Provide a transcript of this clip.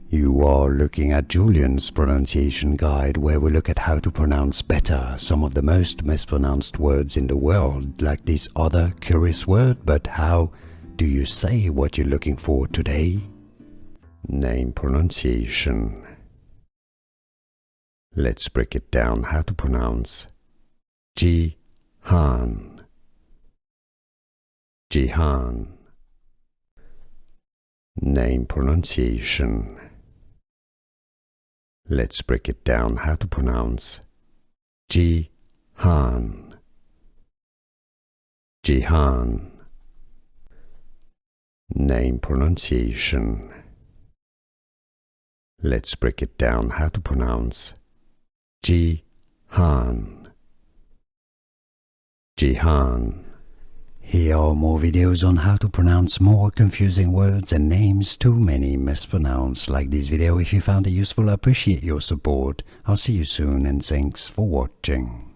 You are looking at Julian's pronunciation guide, where we look at how to pronounce better some of the most mispronounced words in the world, like this other curious word. But how do you say what you're looking for today? Name pronunciation. Let's break it down. How to pronounce Jihan. Jihan. Name pronunciation. Let's break it down. How to pronounce Jihan. Jihan. Name pronunciation. Let's break it down. How to pronounce Jihan. Jihan. Here are more videos on how to pronounce more confusing words and names too many mispronounced. Like this video if you found it useful. I appreciate your support. I'll see you soon and thanks for watching.